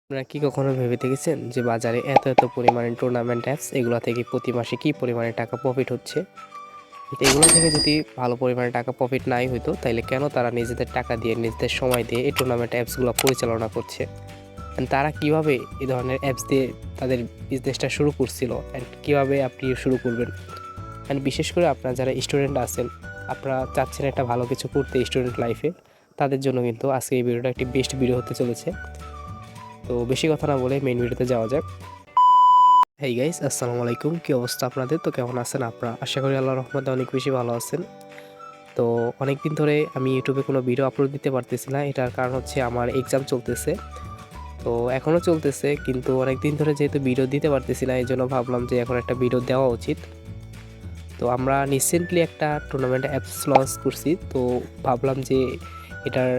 আপনারা কি কখনো ভেবে দেখেছেন যে বাজারে এত পরিমাণে টুর্নামেন্ট অ্যাপস এগুলা থেকে প্রতি মাসে কি পরিমাণে টাকা প্রফিট হচ্ছে? এগুলা থেকে যদি ভালো পরিমাণে টাকা প্রফিট নাই হইতো তাইলে কেন তারা নিজেদের টাকা দিয়ে নিজেদের সময় দিয়ে এই টুর্নামেন্ট অ্যাপসগুলো পরিচালনা করছে? তারা কিভাবে এই ধরনের অ্যাপস দিয়ে তাদের বিজনেসটা শুরু করছিল অ্যান্ড কিভাবে আপনি শুরু করবেন? অ্যান্ড বিশেষ করে আপনারা যারা স্টুডেন্ট আছেন, আপনারা চাচ্ছেন একটা ভালো কিছু করতে স্টুডেন্ট লাইফে, তাদের জন্য কিন্তু আজকে এই ভিডিওটা একটি বেস্ট ভিডিও হতে চলেছে। তো বেশি কথা না বলে মেইন ভিডিওতে যাওয়া যাক। হেই গাইস, আসসালামু আলাইকুম। কি অবস্থা আপনাদের? তো কেমন আছেন আপনারা? আশা করি আল্লাহর রহমতে অনেক বেশি ভালো আছেন। তো অনেকদিন ধরে আমি ইউটিউবে কোনো ভিডিও আপলোড দিতে পারতেছি না। এটার কারণ হচ্ছে আমার এক্সাম চলতেছে। তো এখনও চলতেছে, কিন্তু অনেকদিন ধরে যেহেতু ভিডিও দিতে পারতেছি না, এই জন্য ভাবলাম যে এখন একটা ভিডিও দেওয়া উচিত। তো আমরা রিসেন্টলি একটা টুর্নামেন্ট অ্যাপস লঞ্চ করছি। তো ভাবলাম যে এটার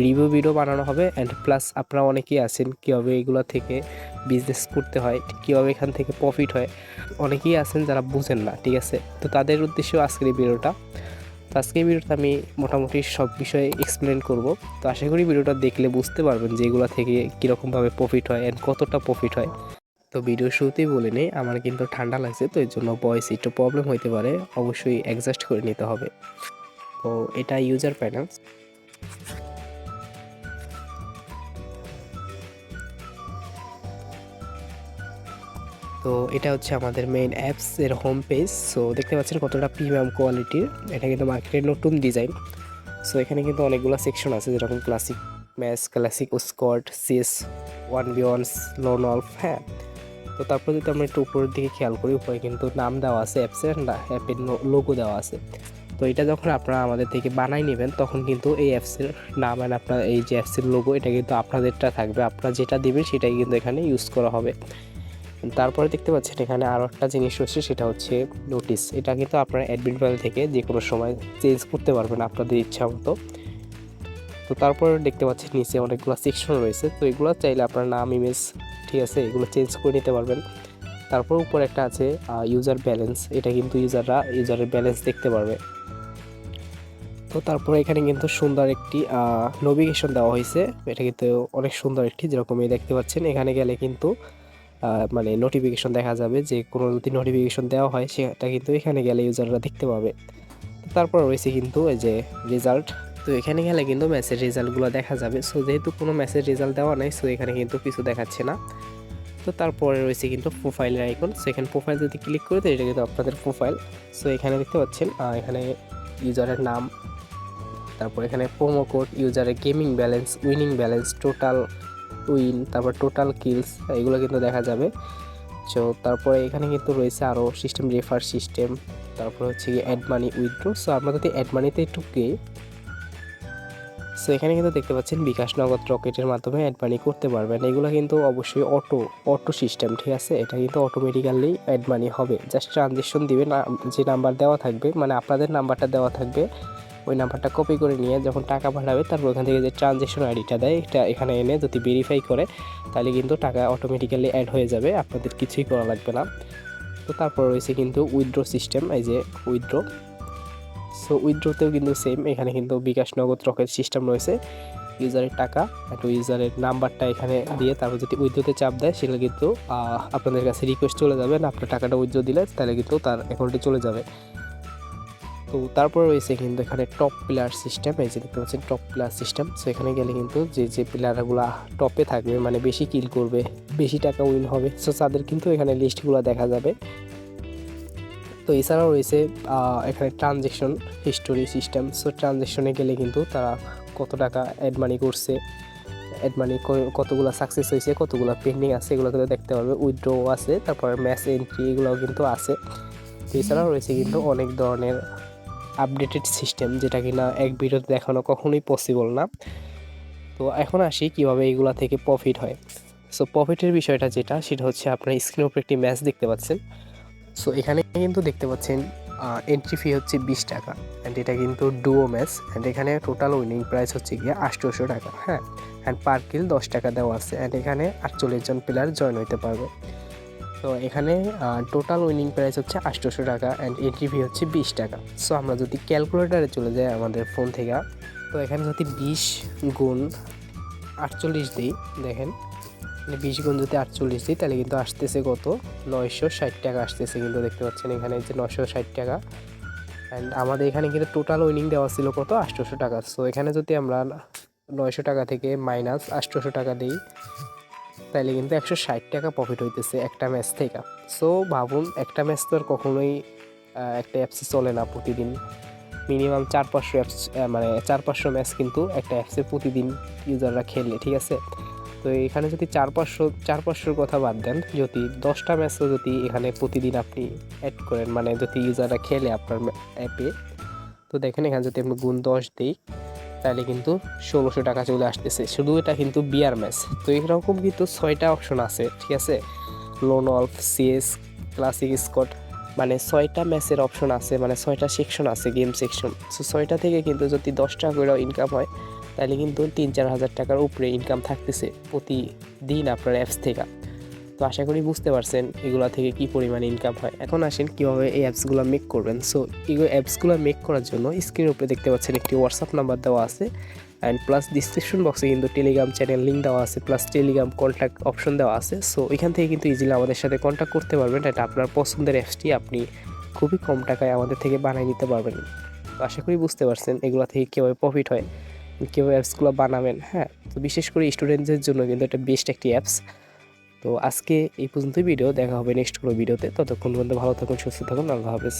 রিভিউ ভিডিও বানানো হবে, অ্যান্ড প্লাস আপনারা অনেকেই আছেন কীভাবে এগুলো থেকে বিজনেস করতে হয়, কীভাবে এখান থেকে প্রফিট হয়, অনেকেই আছেন যারা বুঝেন না, ঠিক আছে? তো তাদের উদ্দেশ্যেও আজকের এই ভিডিওটা। তো আজকের ভিডিওতে আমি মোটামুটি সব বিষয়ে এক্সপ্লেন করব। তো আশা করি ভিডিওটা দেখলে বুঝতে পারবেন যে এগুলো থেকে কীরকমভাবে প্রফিট হয় অ্যান্ড কতটা প্রফিট হয়। তো ভিডিও শুরুতেই বলে নেই, আমার কিন্তু ঠান্ডা লাগছে, তো এর জন্য ভয়েস একটু প্রবলেম হইতে পারে, অবশ্যই অ্যাডজাস্ট করে নিতে হবে। তো এটা ইউজার প্যানেল। তো এটা হচ্ছে আমাদের মেইন অ্যাপস এর হোম পেজ। সো দেখতে পাচ্ছেন কতটা প্রিমিয়াম কোয়ালিটির। এটা কিন্তু মার্কেটের নতুন ডিজাইন। সো এখানে কিন্তু অনেকগুলো সেকশন আছে, যেরকম classic match, classic squad, CS 1v1, lone wolf. হ্যাঁ, তো তারপর যদি আমরা একটু উপরের দিকে খেয়াল করি, উপরে কিন্তু নাম দেওয়া আছে অ্যাপসের, না অ্যাপের লোগো দেওয়া আছে। তো এটা যখন আপনারা আমাদের থেকে বানাই নেবেন, তখন কিন্তু এই অ্যাপসের নাম আর আপনার এই যে অ্যাপসের লোগো, এটা কিন্তু আপনাদেরটা থাকবে। আপনারা যেটা দিবেন সেটাই কিন্তু এখানে ইউজ করা হবে। তারপরে দেখতে পাচ্ছেন এখানে আরও একটা জিনিস হচ্ছে, সেটা হচ্ছে নোটিস। এটা কিন্তু আপনারা অ্যাডমিন প্যানেল থেকে যে কোনো সময় চেঞ্জ করতে পারবেন আপনাদের ইচ্ছা মতো। তো তারপরে দেখতে পাচ্ছেন নিচে অনেকগুলো সেকশন রয়েছে। তো এগুলো চাইলে আপনার নাম, ইমেজ, ঠিক আছে, এগুলো চেঞ্জ করে নিতে পারবেন। তারপর উপরে একটা আছে ইউজার ব্যালেন্স। এটা কিন্তু ইউজাররা ইউজারের ব্যালেন্স দেখতে পারবে। তো তারপরে এখানে কিন্তু সুন্দর একটি নোটিফিকেশন দেওয়া হয়েছে। এটা কিন্তু অনেক সুন্দর একটি, যেরকম দেখতে পাচ্ছেন এখানে গেলে কিন্তু মানে নোটিফিকেশন দেখা যাবে, যে কোনো যদি নোটিফিকেশন দেওয়া হয় সেটা কিন্তু এখানে গেলে ইউজাররা দেখতে পাবে। তারপর রয়েছে কিন্তু এই যে রেজাল্ট। তো এখানে গেলে কিন্তু ম্যাচের রেজাল্টগুলো দেখা যাবে। সো যেহেতু কোনো ম্যাচের রেজাল্ট দেওয়া নাই, সো এখানে কিন্তু কিছু দেখাচ্ছে না। তো তারপরে রয়েছে কিন্তু প্রোফাইলের আইকন। সো এখানে প্রোফাইল যদি ক্লিক করে দেয়, এটা কিন্তু আপনাদের প্রোফাইল। সো এখানে দেখতে পাচ্ছেন এখানে ইউজারের নাম, তারপর এখানে প্রোমো কোড, ইউজারের gaming balance, winning balance, total win, তারপর টোটাল কিলস, এগুলো কিন্তু দেখা যাবে। সো তারপরে এখানে কিন্তু রয়েছে আরও সিস্টেম, রেফার সিস্টেম, তারপর হচ্ছে অ্যাড মানি, উইথড্রো। সো আমরা যদি অ্যাড মানিতে একটু গিয়ে, সো এখানে কিন্তু দেখতে পাচ্ছেন বিকাশ, নগদ, রকেটের মাধ্যমে অ্যাড মানি করতে পারবেন। এগুলো কিন্তু অবশ্যই অটো সিস্টেম, ঠিক আছে? এটা কিন্তু অটোমেটিক্যালি অ্যাড মানি হবে। জাস্ট ট্রানজেকশন দিবে না, যে নাম্বার দেওয়া থাকবে, মানে আপনাদের নাম্বারটা দেওয়া থাকবে, ওই নাম্বারটা কপি করে নিয়ে যখন টাকা পাঠাবে, তারপর ওখান থেকে যে ট্রানজেকশন আইডিটা দেয়, এটা এখানে এনে যদি ভেরিফাই করে, তাহলে কিন্তু টাকা অটোমেটিক্যালি অ্যাড হয়ে যাবে, আপনাদের কিছুই করা লাগবে না। তো তারপর রয়েছে কিন্তু উইথড্র সিস্টেম, এই যে উইথড্র। সো উইথড্রতেও কিন্তু সেম, এখানে কিন্তু বিকাশ, নগদ, রকেট সিস্টেম রয়েছে। ইউজারের টাকা একটু ইউজারের নাম্বারটা এখানে দিয়ে তারপর যদি উইথড্রতে চাপ দেয়, সেটা কিন্তু আপনাদের কাছে রিকোয়েস্ট চলে যাবে, না আপনার টাকাটা উইথড্র দিলে তাহলে কিন্তু তার অ্যাকাউন্টে চলে যাবে। তো তারপর রয়েছে কিন্তু এখানে টপ প্লেয়ার সিস্টেম, এই যে দেখতে পাচ্ছেন টপ প্লেয়ার সিস্টেম। সো এখানে গেলে কিন্তু যে প্লেয়ারগুলো টপে থাকবে, মানে বেশি কিল করবে, বেশি টাকা উইন হবে, সো তাদের কিন্তু এখানে লিস্টগুলো দেখা যাবে। তো এছাড়াও রয়েছে এখানে ট্রানজেকশন হিস্টোরি সিস্টেম। সো ট্রানজেকশনে গেলে কিন্তু তারা কত টাকা অ্যাড মানি করছে, অ্যাড মানি কতগুলো সাকসেস হয়েছে, কতগুলো পেন্ডিং আছে, এগুলো কিন্তু দেখতে পারবে। উইথড্র আছে, তারপর ম্যাচ এন্ট্রি, এগুলোও কিন্তু আছে। তো এছাড়াও রয়েছে কিন্তু অনেক ধরনের আপডেটেড সিস্টেম, যেটা কিনা এক ভিডিওতে দেখানো কখনোই পসিবল না। তো এখন আসি কিভাবে এইগুলা থেকে প্রফিট হয়। সো প্রফিটের বিষয়টা যেটা, সেটা হচ্ছে আপনার স্ক্রিনের উপরে একটি ম্যাচ দেখতে পাচ্ছেন। সো এখানে কিন্তু দেখতে পাচ্ছেন এন্ট্রি ফি হচ্ছে 20 টাকা, অ্যান্ড এটা কিন্তু ডুও ম্যাচ, অ্যান্ড এখানে টোটাল উইনিং প্রাইস হচ্ছে গিয়ে 800 টাকা। হ্যাঁ, অ্যান্ড পার কিল 10 টাকা দেওয়া আছে, অ্যান্ড এখানে 48 জন প্লেয়ার জয়েন হইতে পারবে। তো এখানে টোটাল উইনিং প্রাইস হচ্ছে 800 টাকা, অ্যান্ড এন্ট্রি ফি হচ্ছে 20 টাকা। সো আমরা যদি ক্যালকুলেটারে চলে যাই আমাদের ফোন থেকে, তো এখানে যদি 20 গুণ 48 দিই, দেখেন 20 গুণ যদি 48 দিই তাহলে কিন্তু আসতেছে কত 960 টাকা আসতেছে, কিন্তু দেখতে পাচ্ছেন এখানে যে 960 টাকা। অ্যান্ড আমাদের এখানে কিন্তু টোটাল উইনিং দেওয়া ছিল কত 800 টাকা। সো এখানে যদি আমরা 900 টাকা থেকে মাইনাস 800 টাকা দিই তাহলে কিন্তু 160 টাকা প্রফিট হইতেছে একটা ম্যাচ থেকে। সো ভাবুন একটা ম্যাচ তো আর কখনোই একটা অ্যাপসে চলে না প্রতিদিন, মিনিমাম 400-500 অ্যাপস, মানে 400-500 ম্যাচ কিন্তু একটা অ্যাপসে প্রতিদিন ইউজাররা খেলে, ঠিক আছে। তো এখানে যদি 400-500 কথা বাদ দেন, যদি 10টা ম্যাচও যদি এখানে প্রতিদিন আপনি অ্যাড করেন, মানে যদি ইউজাররা খেলে আপনার অ্যাপে, তো দেখেন এখানে যদি আমি গুণ 10 দিই তাহলে কিন্তু 1600 টাকা চলে আসতেছে। শুধু এটা কিন্তু বিয়ার ম্যাচ। তো এরকম কিন্তু 6টা অপশন আছে, ঠিক আছে। লোন অল্ফ, সিএস, ক্লাসিক, স্কট, মানে 6টা ম্যাচের অপশন আছে, মানে 6টা সেকশন আছে, গেম সেকশন। সো 6টা থেকে কিন্তু যদি 10 টাকা করে ইনকাম হয় তাহলে কিন্তু 3-4 হাজার টাকার উপরে ইনকাম থাকতেছে প্রতিদিন আপনার অ্যাপস থেকে। তো আশা করি বুঝতে পারছেন এগুলা থেকে কি পরিমাণে ইনকাম হয়। এখন আসেন কীভাবে এই অ্যাপসগুলো মেক করবেন। সো এই অ্যাপসগুলো মেক করার জন্য স্ক্রিনের উপরে দেখতে পাচ্ছেন একটি হোয়াটসঅ্যাপ নাম্বার দেওয়া আছে, অ্যান্ড প্লাস ডিসক্রিপশন বক্সে কিন্তু টেলিগ্রাম চ্যানেল লিঙ্ক দেওয়া আছে, প্লাস টেলিগ্রাম কন্ট্যাক্ট অপশন দেওয়া আছে। সো এখান থেকে কিন্তু ইজিলি আমাদের সাথে কন্ট্যাক্ট করতে পারবেন। এটা আপনার পছন্দের অ্যাপসটি আপনি খুবই কম টাকায় আমাদের থেকে বানিয়ে নিতে পারবেন। তো আশা করি বুঝতে পারছেন এগুলো থেকে কীভাবে প্রফিট হয়, কীভাবে অ্যাপসগুলো বানাবেন। হ্যাঁ, তো বিশেষ করে স্টুডেন্টদের জন্য কিন্তু এটা বেস্ট একটি অ্যাপস। তো আজকে এই পর্যন্তই ভিডিও, দেখা হবে নেক্সট কোনো ভিডিওতে। ততক্ষণ পর্যন্ত ভালো থাকুন, সুস্থ থাকুন, আল্লাহ হাফেজ।